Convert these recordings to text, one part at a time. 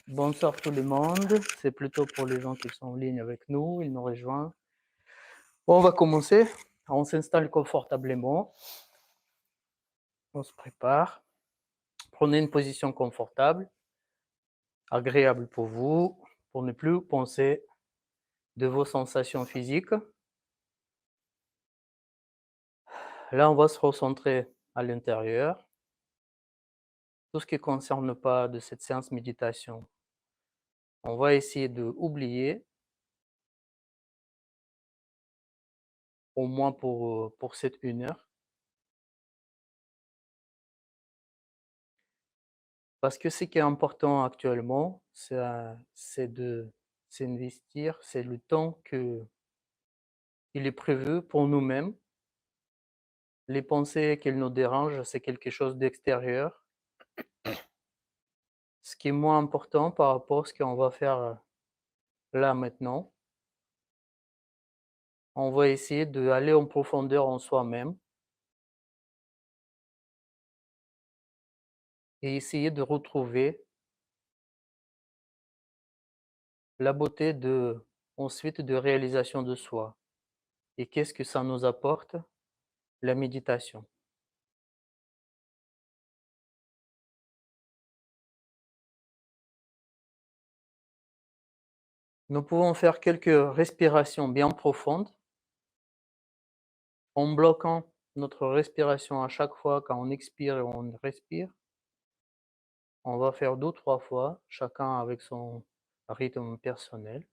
Bonsoir tout le monde. C'est plutôt pour les gens qui sont en ligne avec nous, ils nous rejoignent. Bon, on va commencer. On s'installe confortablement. On se prépare. Prenez une position confortable, agréable pour vous, pour ne plus penser de vos sensations physiques. Là, on va se recentrer à l'intérieur. Tout ce qui ne concerne pas de cette séance méditation, on va essayer de oublier, au moins pour cette 1 heure. Parce que ce qui est important actuellement, c'est de s'investir, c'est le temps qu'il est prévu pour nous-mêmes. Les pensées qui nous dérangent, c'est quelque chose d'extérieur. Ce qui est moins important par rapport à ce qu'on va faire là maintenant, on va essayer d'aller en profondeur en soi-même et essayer de retrouver la beauté ensuite de réalisation de soi. Et qu'est-ce que ça nous apporte? La méditation. Nous pouvons faire quelques respirations bien profondes en bloquant notre respiration à chaque fois quand on expire et on respire. On va faire 2 ou 3 fois, chacun avec son rythme personnel.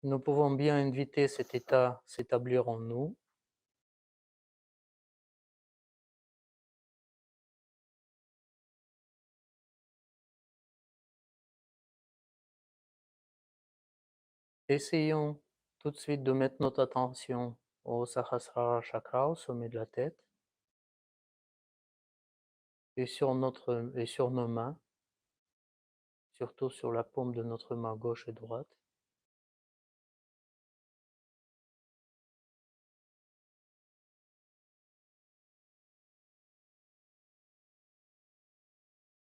Nous pouvons bien inviter cet état s'établir en nous. Essayons tout de suite de mettre notre attention au Sahasrara chakra, au sommet de la tête, et sur nos mains, surtout sur la paume de notre main gauche et droite.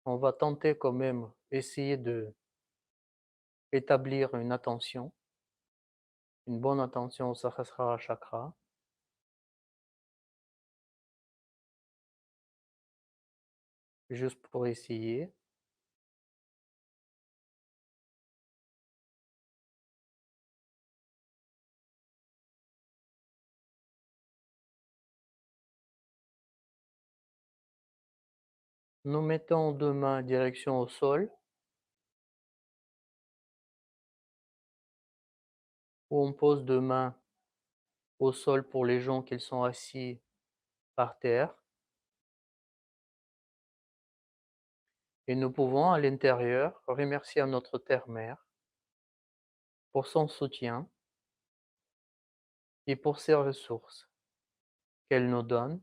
On va tenter quand même, essayer de établir une attention, une bonne attention au Sahasrara chakra. Juste pour essayer. Nous mettons 2 mains direction au sol, ou on pose 2 mains au sol pour les gens qui sont assis par terre. Et nous pouvons à l'intérieur remercier notre terre-mère pour son soutien et pour ses ressources qu'elle nous donne.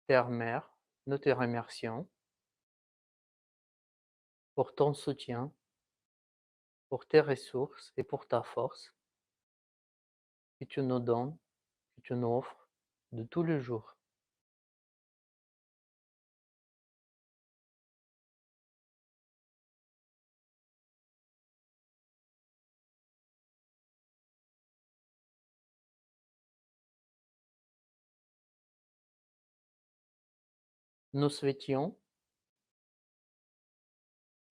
Terre-mère, nous te remercions pour ton soutien, pour tes ressources et pour ta force que tu nous donnes, que tu nous offres de tous les jours. Nous souhaitions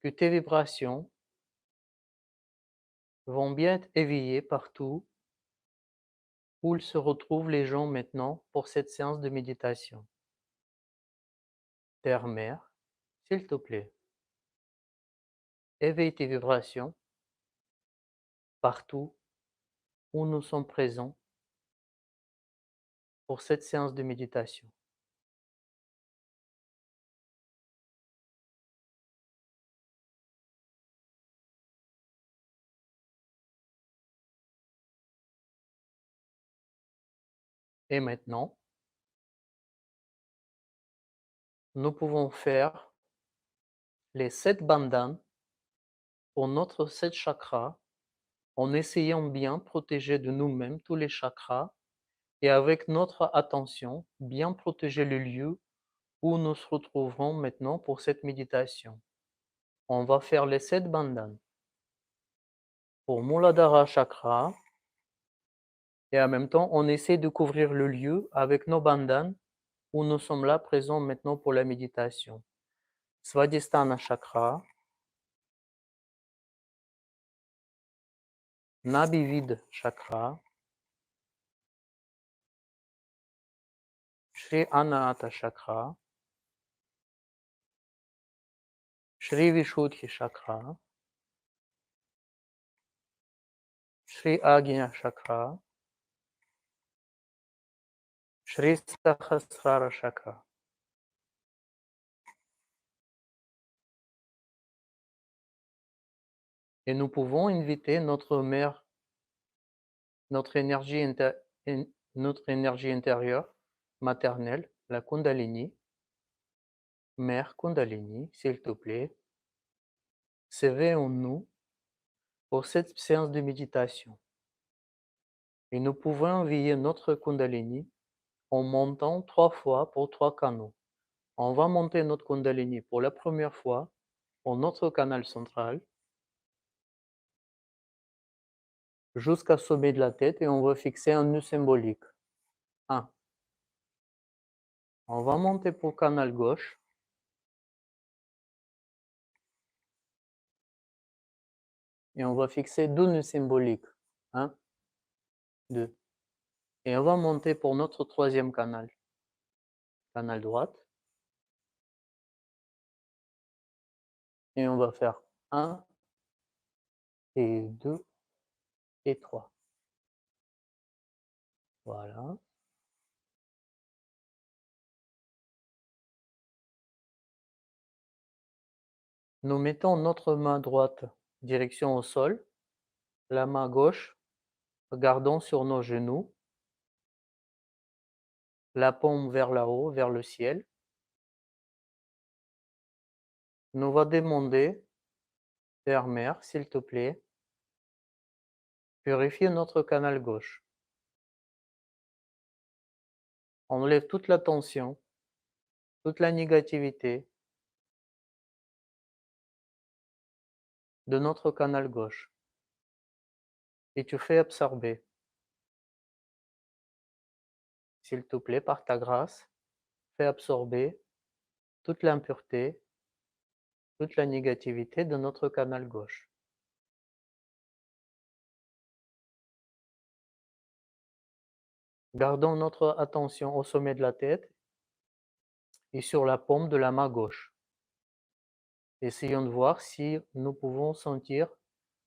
que tes vibrations vont bien être éveillées partout où se retrouvent les gens maintenant pour cette séance de méditation. Terre-Mère, s'il te plaît, éveille tes vibrations partout où nous sommes présents pour cette séance de méditation. Et maintenant, nous pouvons faire les 7 bandhanes pour notre 7 chakras en essayant bien protéger de nous-mêmes tous les chakras et avec notre attention, bien protéger le lieu où nous se retrouverons maintenant pour cette méditation. On va faire les 7 bandhanes pour Muladhara Chakra et en même temps, on essaie de couvrir le lieu avec nos bandhanes où nous sommes là présents maintenant pour la méditation. Svadhisthana Chakra, Nabhivid Chakra, Shri Anahata Chakra, Shri Vishuddhi Chakra, Shri Agnya Chakra, Shri Sahasrara Chakra. Et nous pouvons inviter notre mère, notre énergie, notre énergie intérieure, maternelle, la Kundalini. Mère Kundalini, s'il te plaît, s'éveille en nous pour cette séance de méditation. Et nous pouvons envoyer notre Kundalini en montant 3 fois pour 3 canaux. On va monter notre Kundalini pour la première fois pour notre canal central jusqu'au sommet de la tête et on va fixer un nœud symbolique. 1. On va monter pour le canal gauche. Et on va fixer 2 nœuds symboliques. 1, 2. Et on va monter pour notre 3e canal. Canal droite. Et on va faire 1 et 2 et 3. Voilà. Nous mettons notre main droite direction au sol, la main gauche regardons sur nos genoux, la paume vers là-haut, vers le ciel. Nous va demander, Terre-Mère, s'il te plaît, purifie notre canal gauche. Enlève toute la tension, toute la négativité de notre canal gauche. Et tu fais absorber, s'il te plaît, par ta grâce, fais absorber toute l'impureté, toute la négativité de notre canal gauche. Gardons notre attention au sommet de la tête et sur la paume de la main gauche. Essayons de voir si nous pouvons sentir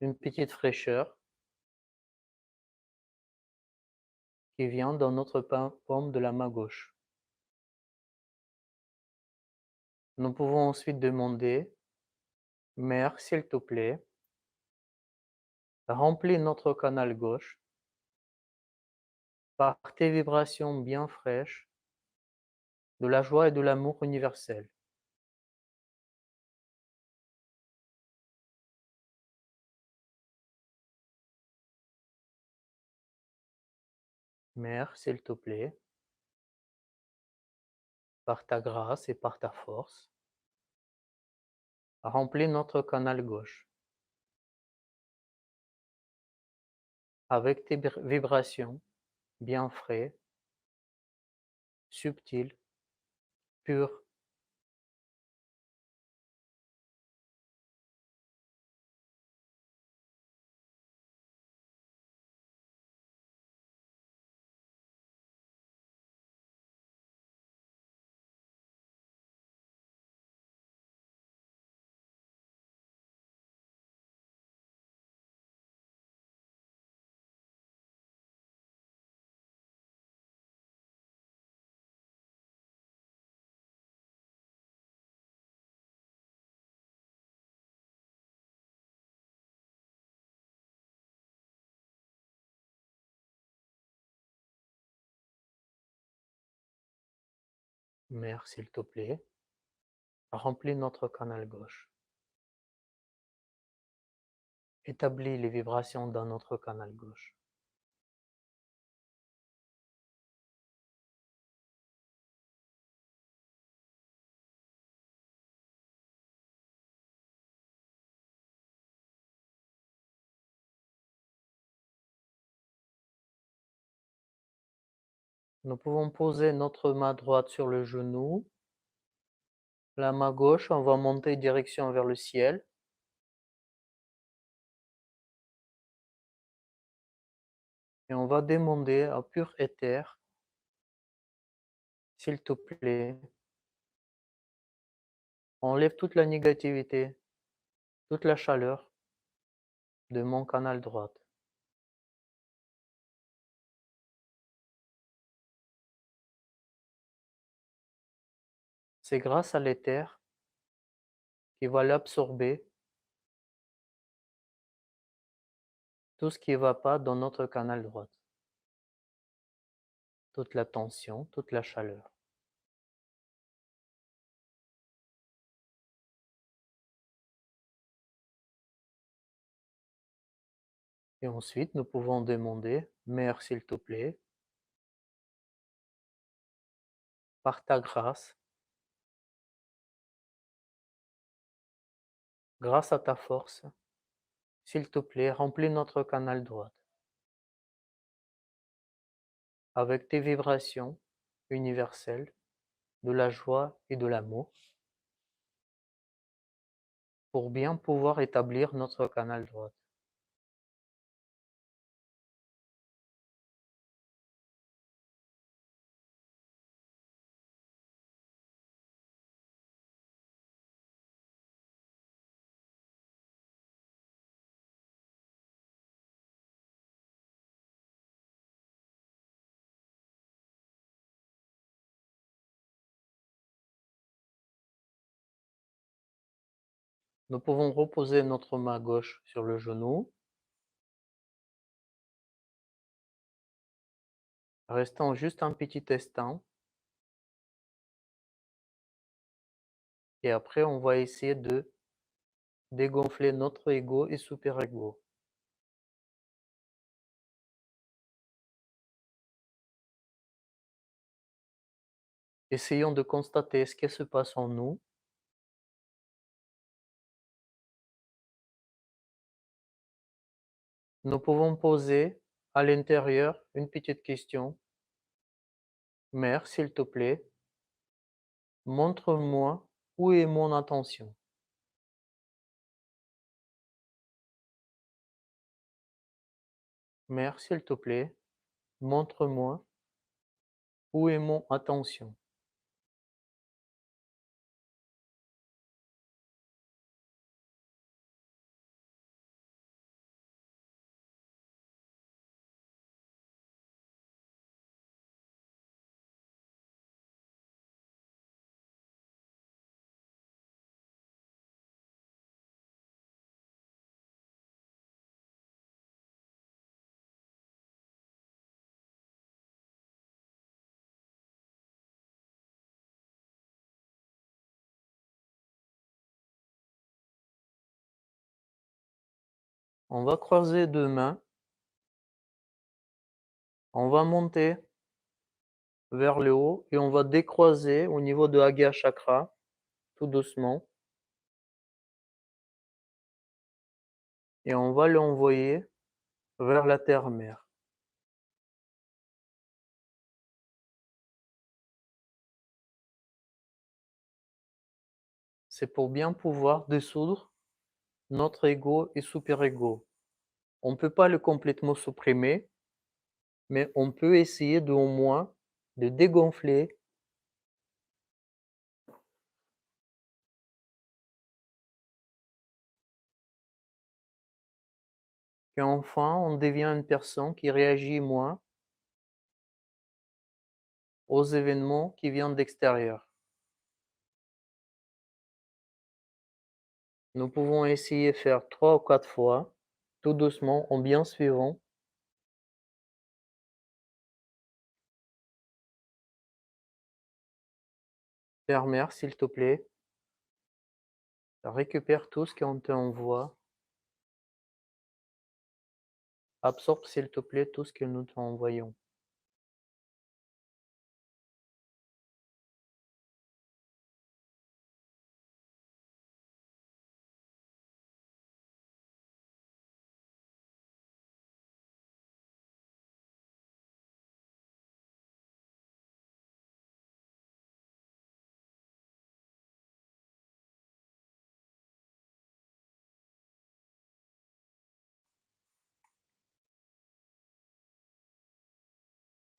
une petite fraîcheur qui vient dans notre paume de la main gauche. Nous pouvons ensuite demander, Mère, s'il te plaît, remplis notre canal gauche par tes vibrations bien fraîches de la joie et de l'amour universel. Mère, s'il te plaît, par ta grâce et par ta force, remplis notre canal gauche avec tes vibrations bien frais, subtiles, pures. Mère, s'il te plaît, remplis notre canal gauche. Établis les vibrations dans notre canal gauche. Nous pouvons poser notre main droite sur le genou. La main gauche, on va monter direction vers le ciel. Et on va demander à pur éther, s'il te plaît, enlève toute la négativité, toute la chaleur de mon canal droit. C'est grâce à l'éther qui va l'absorber, tout ce qui ne va pas dans notre canal droit, toute la tension, toute la chaleur. Et ensuite, nous pouvons demander, Mère, s'il te plaît, par ta grâce, grâce à ta force, s'il te plaît, remplis notre canal droit avec tes vibrations universelles de la joie et de l'amour pour bien pouvoir établir notre canal droit. Nous pouvons reposer notre main gauche sur le genou, restant juste un petit instant, et après on va essayer de dégonfler notre ego et super-ego. Essayons de constater ce qui se passe en nous. Nous pouvons poser à l'intérieur une petite question. Mère, s'il te plaît, montre-moi où est mon attention. Mère, s'il te plaît, montre-moi où est mon attention. On va croiser deux mains, on va monter vers le haut et on va décroiser au niveau de Agya Chakra, tout doucement, et on va l'envoyer vers la terre-mère. C'est pour bien pouvoir dissoudre notre ego et super-ego. On ne peut pas le complètement supprimer, mais on peut essayer de, au moins de dégonfler, qu'enfin on devient une personne qui réagit moins aux événements qui viennent d'extérieur. Nous pouvons essayer de faire 3 ou 4 fois, tout doucement, en bien suivant. Père, s'il te plaît, récupère tout ce qu'on t'envoie. Absorbe, s'il te plaît, tout ce que nous t'envoyons.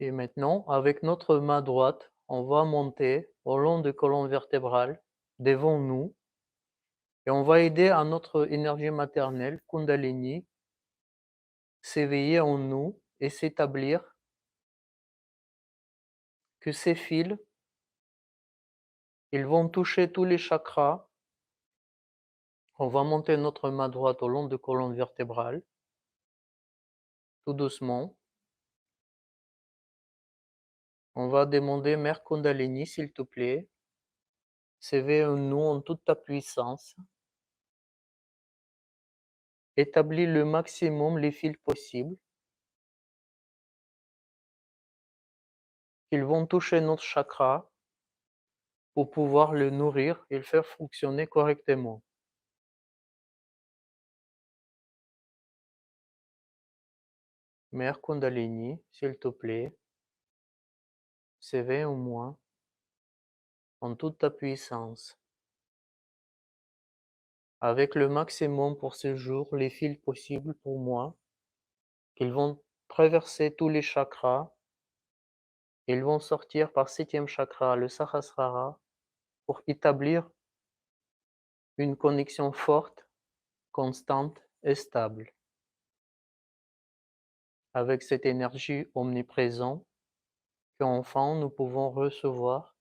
Et maintenant, avec notre main droite, on va monter au long de colonne vertébrale, devant nous, et on va aider à notre énergie maternelle, Kundalini, s'éveiller en nous et s'établir, que ces fils, ils vont toucher tous les chakras. On va monter notre main droite au long de colonne vertébrale, tout doucement. On va demander, Mère Kundalini, s'il te plaît, s'éveille en nous en toute ta puissance. Établis le maximum les fils possibles, qu'ils vont toucher notre chakra pour pouvoir le nourrir et le faire fonctionner correctement. Mère Kundalini, s'il te plaît, s'éveille en moi en toute ta puissance. Avec le maximum pour ce jour, les fils possibles pour moi, qu'ils vont traverser tous les chakras. Ils vont sortir par 7e chakra, le Sahasrara, pour établir une connexion forte, constante et stable. Avec cette énergie omniprésente, qu'enfin nous pouvons recevoir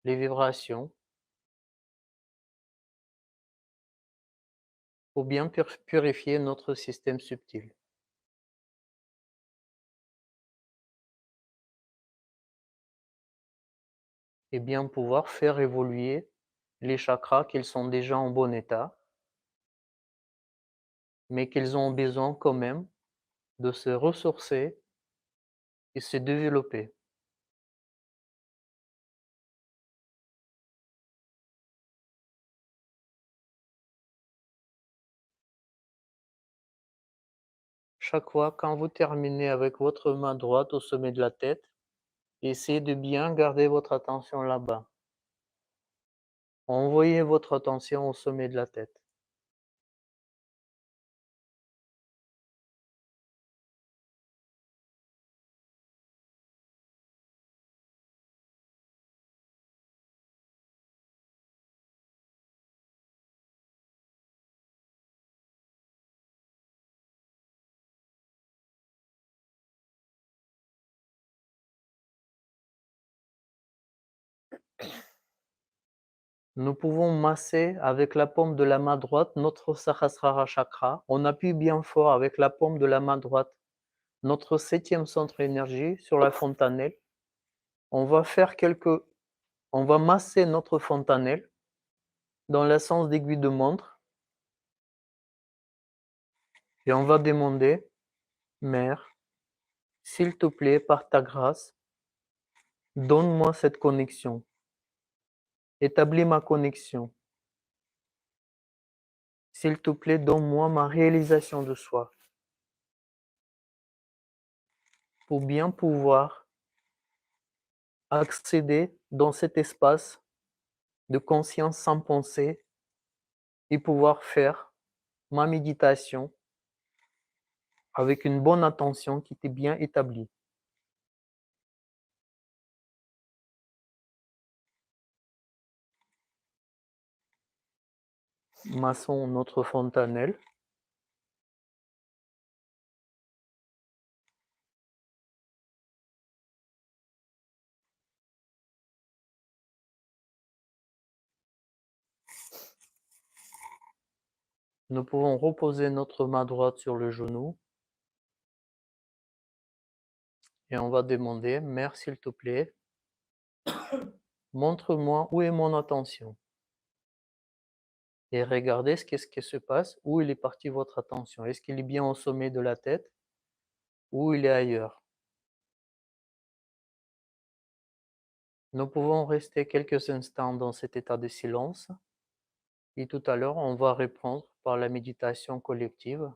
les vibrations pour bien purifier notre système subtil. Et bien pouvoir faire évoluer les chakras qu'ils sont déjà en bon état, mais qu'ils ont besoin quand même de se ressourcer et se développer. Chaque fois quand vous terminez avec votre main droite au sommet de la tête, essayez de bien garder votre attention là-bas. Envoyez votre attention au sommet de la tête. Nous pouvons masser avec la paume de la main droite notre Sahasrara chakra. On appuie bien fort avec la paume de la main droite notre 7e centre énergie sur la fontanelle. On va masser notre fontanelle dans le sens d'aiguille de montre et on va demander, Mère, s'il te plaît, par ta grâce, donne-moi cette connexion. Établis ma connexion. S'il te plaît, donne-moi ma réalisation de soi. Pour bien pouvoir accéder dans cet espace de conscience sans pensée et pouvoir faire ma méditation avec une bonne attention qui était bien établie. Massons notre fontanelle. Nous pouvons reposer notre main droite sur le genou et on va demander, Mère, s'il te plaît, Montre-moi où est mon attention et regardez qu'est-ce qui se passe, où il est parti votre attention. Est-ce qu'il est bien au sommet de la tête ou il est ailleurs? Nous pouvons rester quelques instants dans cet état de silence et tout à l'heure, on va reprendre par la méditation collective.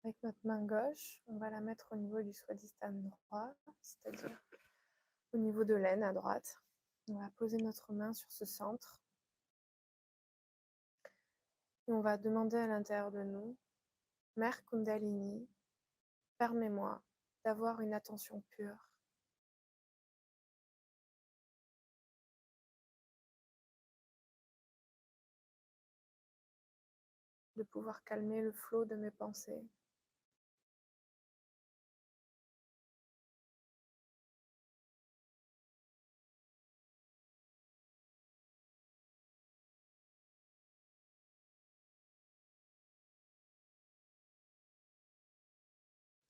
Avec notre main gauche, on va la mettre au niveau du swadhisthana droit, c'est-à-dire au niveau de l'aine à droite. On va poser notre main sur ce centre. Et on va demander à l'intérieur de nous, Mère Kundalini, permets-moi d'avoir une attention pure. De pouvoir calmer le flot de mes pensées.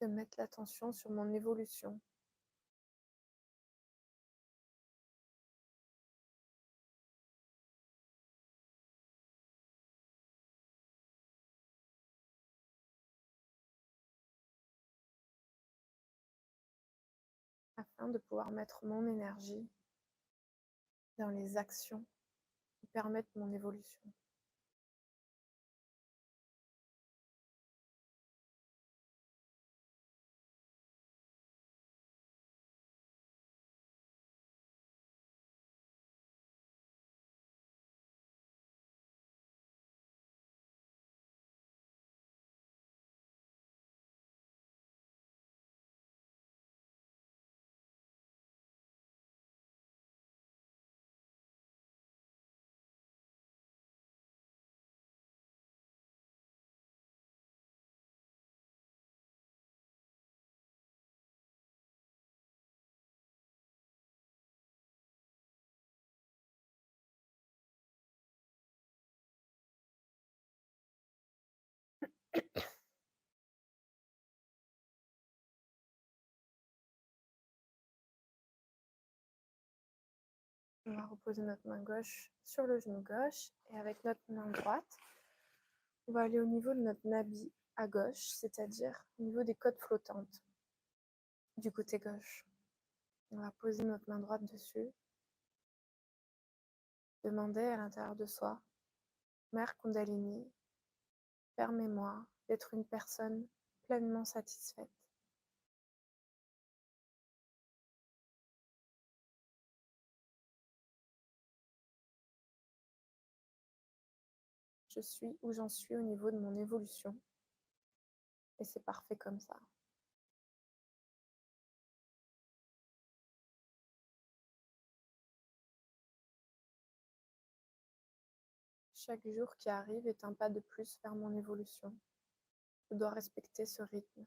De mettre l'attention sur mon évolution. Afin de pouvoir mettre mon énergie dans les actions qui permettent mon évolution. On va reposer notre main gauche sur le genou gauche et avec notre main droite, on va aller au niveau de notre nabi à gauche, c'est-à-dire au niveau des côtes flottantes du côté gauche. On va poser notre main droite dessus, demander à l'intérieur de soi, Mère Kundalini, permets-moi d'être une personne pleinement satisfaite. Je suis où j'en suis au niveau de mon évolution et c'est parfait comme ça. Chaque jour qui arrive est un pas de plus vers mon évolution. Je dois respecter ce rythme.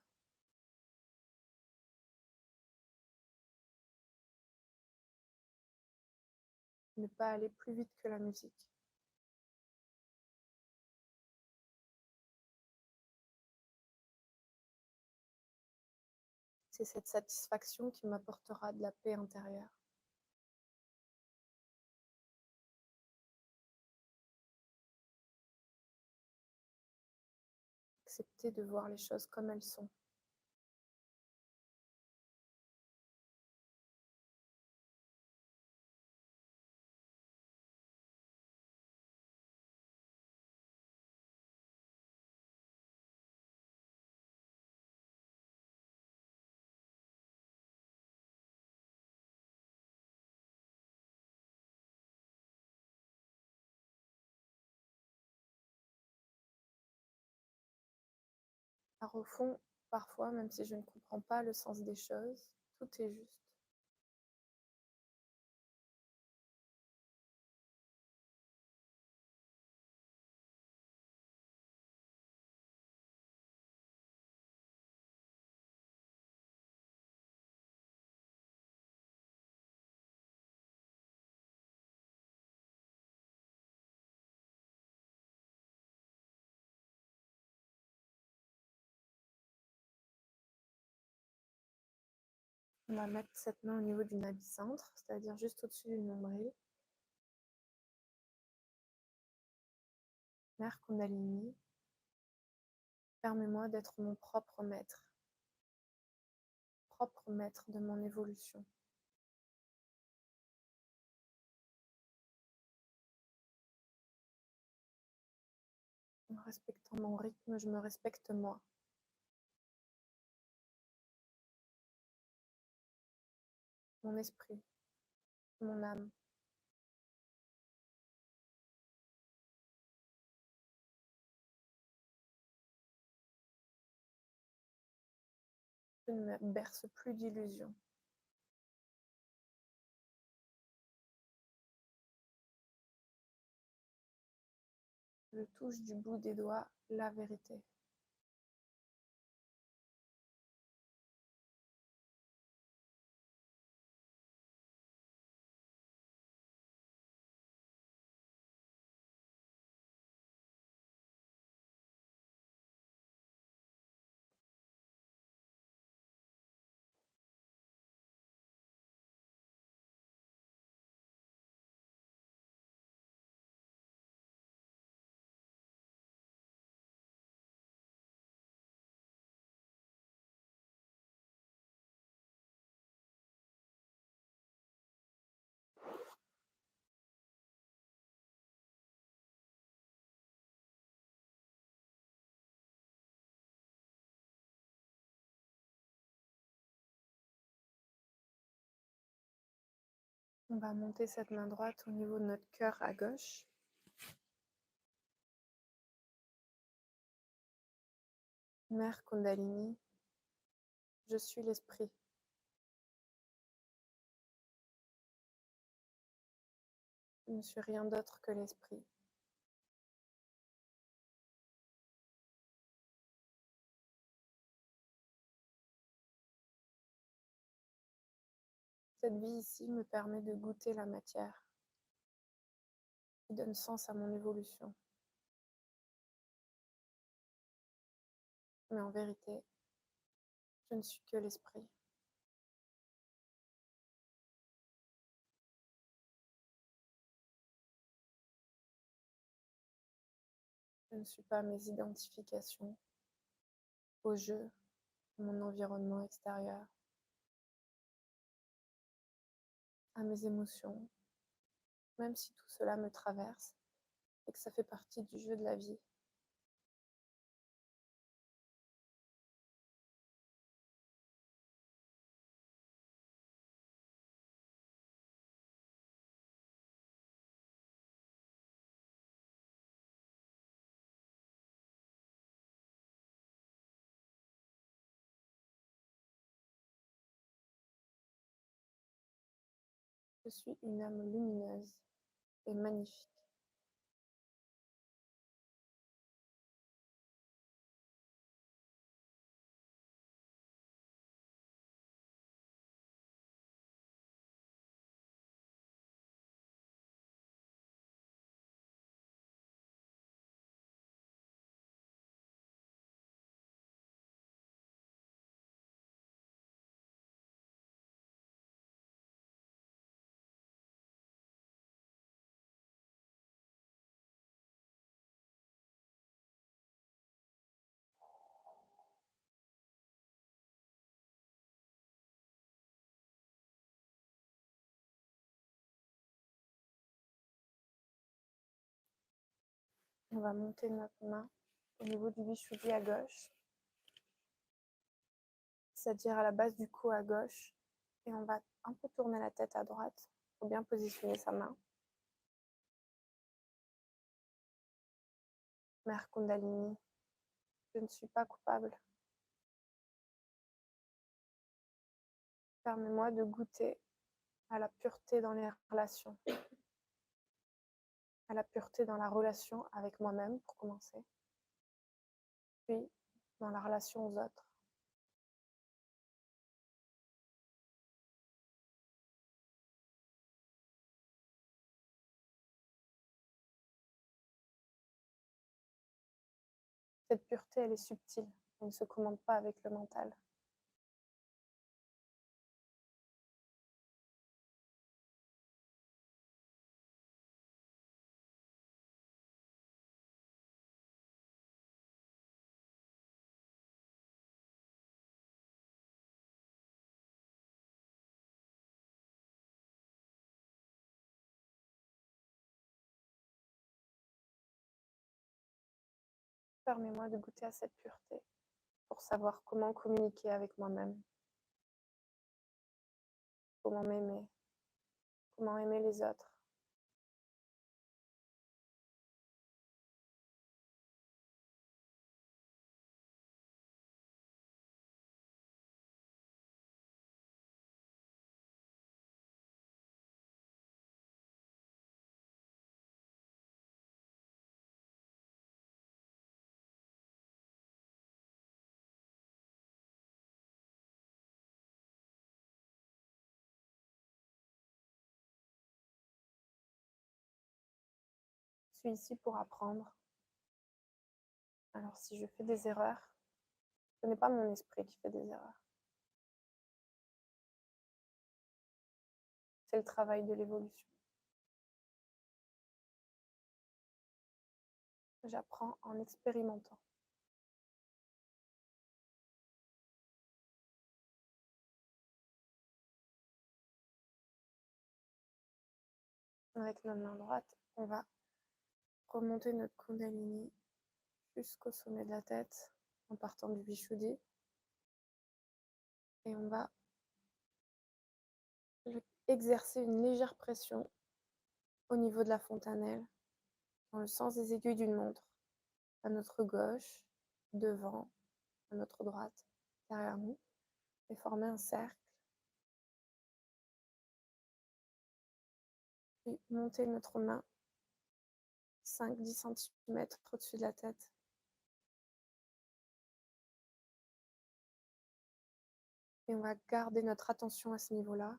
Ne pas aller plus vite que la musique. C'est cette satisfaction qui m'apportera de la paix intérieure. Accepter de voir les choses comme elles sont. Car au fond, parfois, même si je ne comprends pas le sens des choses, tout est juste. On va mettre cette main au niveau du nabi-centre, c'est-à-dire juste au-dessus du nombril. Mère Kundalini, permets-moi d'être mon propre maître de mon évolution. En respectant mon rythme, je me respecte moi. Mon esprit, mon âme. Je ne me berce plus d'illusions. Je touche du bout des doigts la vérité. On va monter cette main droite au niveau de notre cœur à gauche. Mère Kundalini, je suis l'esprit. Je ne suis rien d'autre que l'esprit. Cette vie ici me permet de goûter la matière, qui donne sens à mon évolution. Mais en vérité, je ne suis que l'esprit. Je ne suis pas à mes identifications, au jeu, à mon environnement extérieur, à mes émotions, même si tout cela me traverse et que ça fait partie du jeu de la vie. Je suis une âme lumineuse et magnifique. On va monter notre main au niveau du bichoudi à gauche, c'est-à-dire à la base du cou à gauche, et on va un peu tourner la tête à droite pour bien positionner sa main. Mère Kundalini, je ne suis pas coupable. Permets-moi de goûter à la pureté dans les relations, à la pureté dans la relation avec moi-même pour commencer, puis dans la relation aux autres. Cette pureté, elle est subtile, elle ne se commande pas avec le mental. Permets-moi de goûter à cette pureté pour savoir comment communiquer avec moi-même, comment m'aimer, comment aimer les autres. Je suis ici pour apprendre. Alors si je fais des erreurs, ce n'est pas mon esprit qui fait des erreurs. C'est le travail de l'évolution. J'apprends en expérimentant. Avec notre main droite, on va remonter notre Kundalini jusqu'au sommet de la tête en partant du Vishuddhi. Et on va exercer une légère pression au niveau de la fontanelle, dans le sens des aiguilles d'une montre, à notre gauche, devant, à notre droite, derrière nous, et former un cercle. Puis monter notre main 5-10 cm au-dessus de la tête. Et on va garder notre attention à ce niveau-là.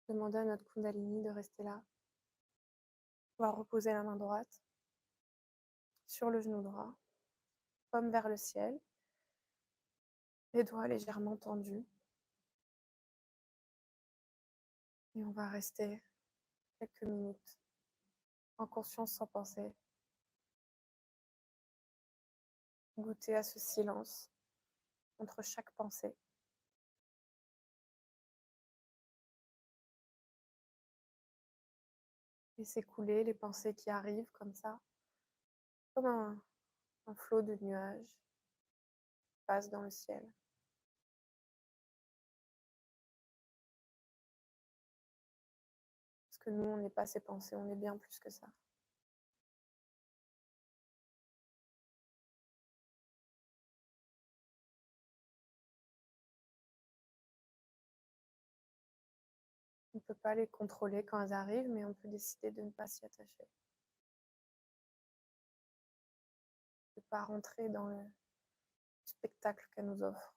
Demander à notre Kundalini de rester là. On va reposer la main droite sur le genou droit, paume vers le ciel, les doigts légèrement tendus. Et on va rester quelques minutes en conscience sans pensée. Goûter à ce silence entre chaque pensée. Laisser couler les pensées qui arrivent comme ça, comme un flot de nuages qui passe dans le ciel. Parce que nous, on n'est pas ces pensées, on est bien plus que ça. On ne peut pas les contrôler quand elles arrivent, mais on peut décider de ne pas s'y attacher. De ne pas rentrer dans le spectacle qu'elles nous offrent.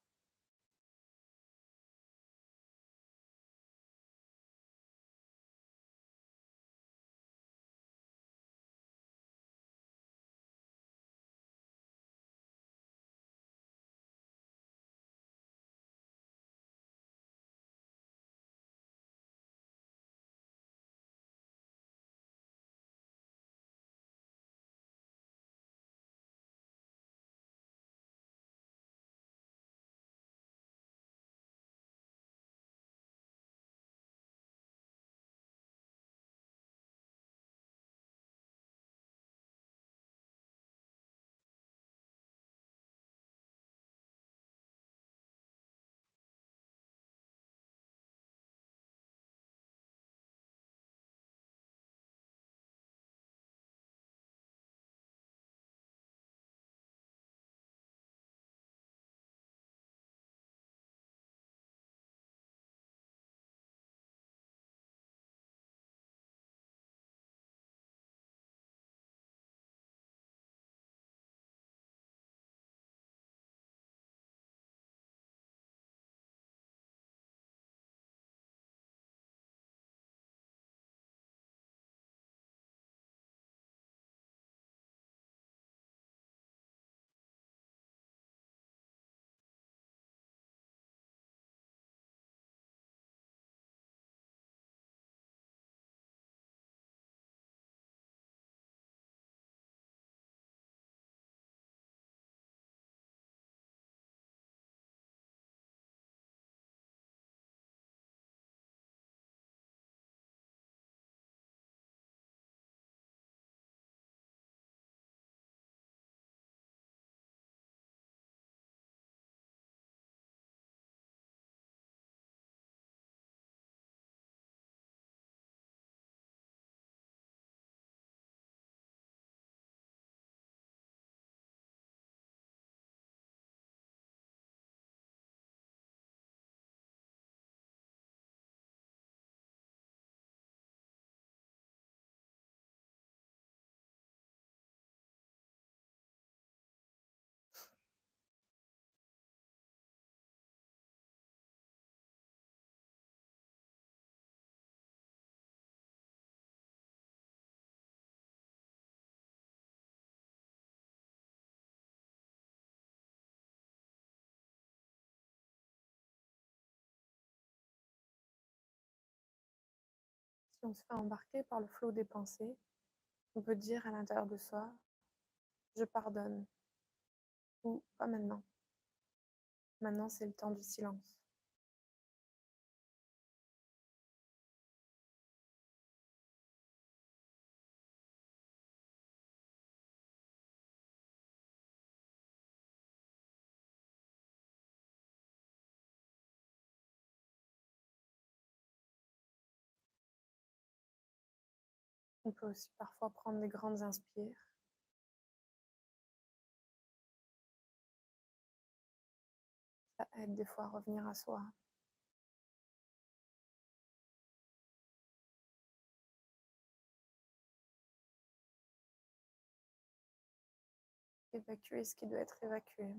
Si on se fait embarquer par le flot des pensées, on peut dire à l'intérieur de soi, je pardonne, ou pas maintenant. Maintenant, c'est le temps du silence. On peut aussi parfois prendre des grandes inspires. Ça aide des fois à revenir à soi. Évacuer ce qui doit être évacué.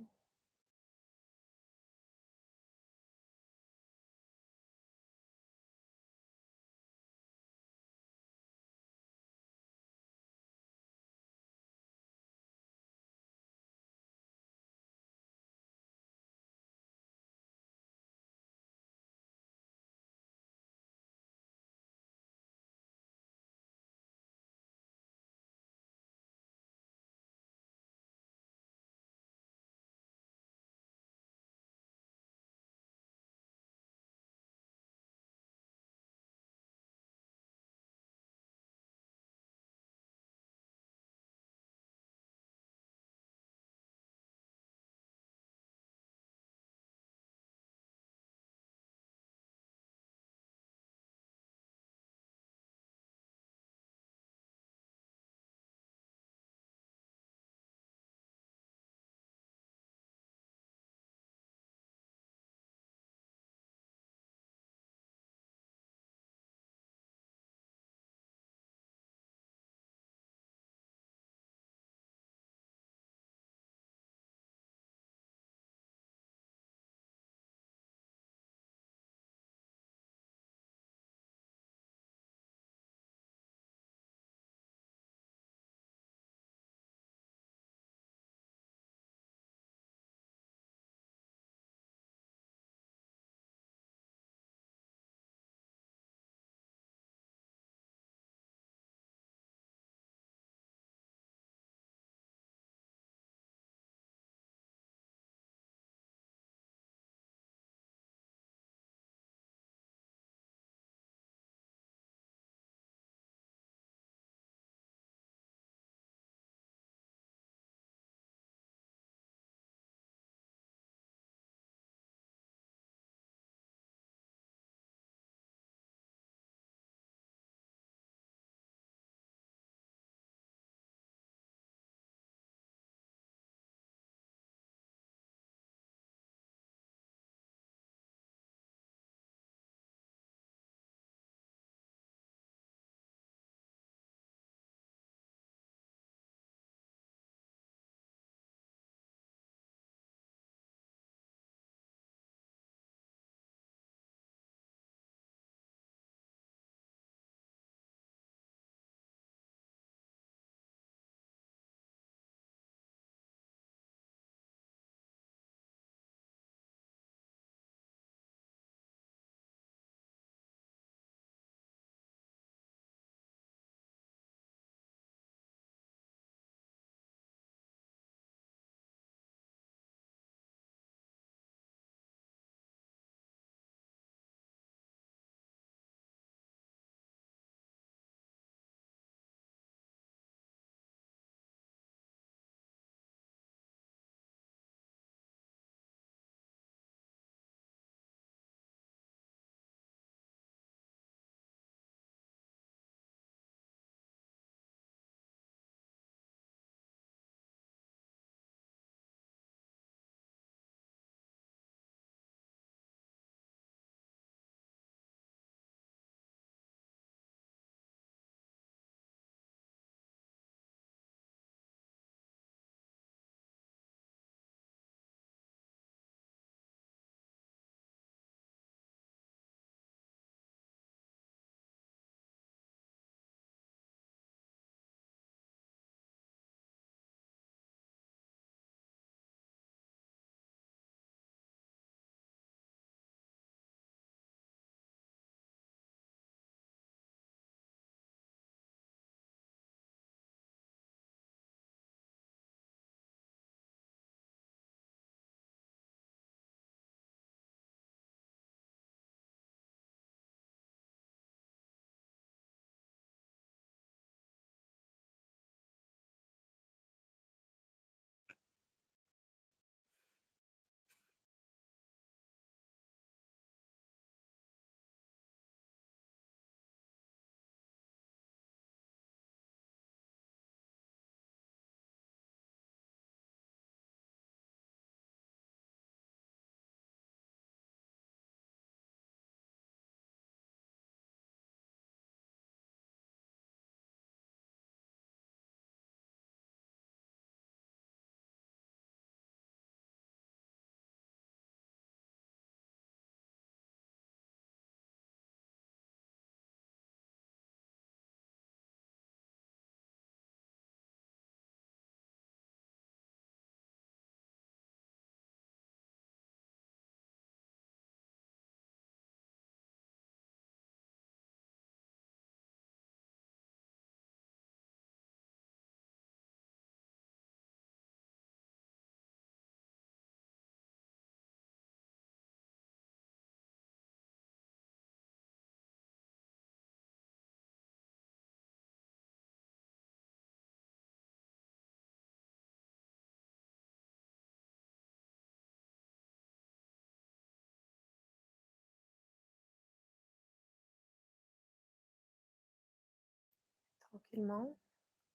tranquillement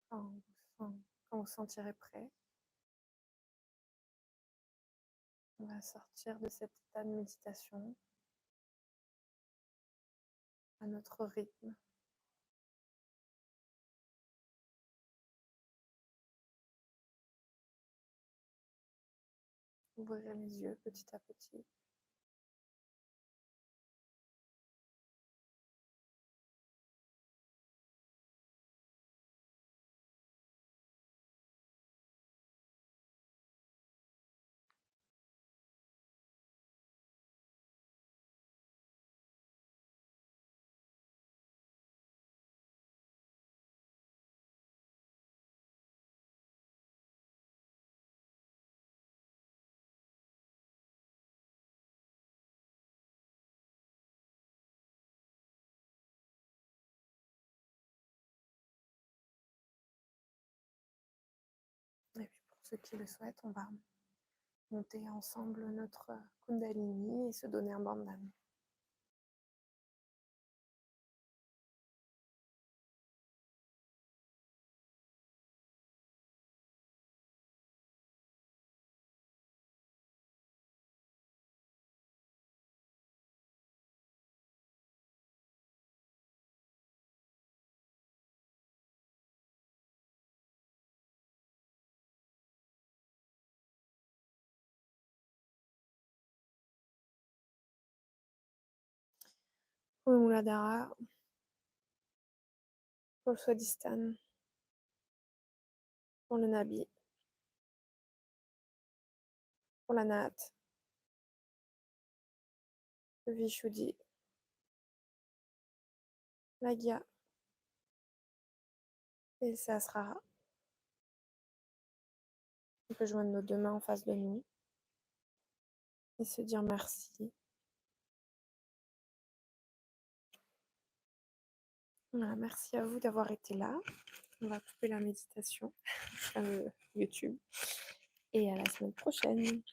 quand vous sentirez prêt. On va sortir de cet état de méditation à notre rythme. Ouvrirez les yeux petit à petit. Et puis pour ceux qui le souhaitent, on va monter ensemble notre Kundalini et se donner un bandhan. Pour le Muladhara, pour le Swadhisthana, pour le Nabi, pour la Naat, le Vishuddhi, la Gya et le Sahasrara. On peut joindre nos deux mains en face de nous et se dire merci. Voilà, merci à vous d'avoir été là. On va couper la méditation, YouTube, et à la semaine prochaine.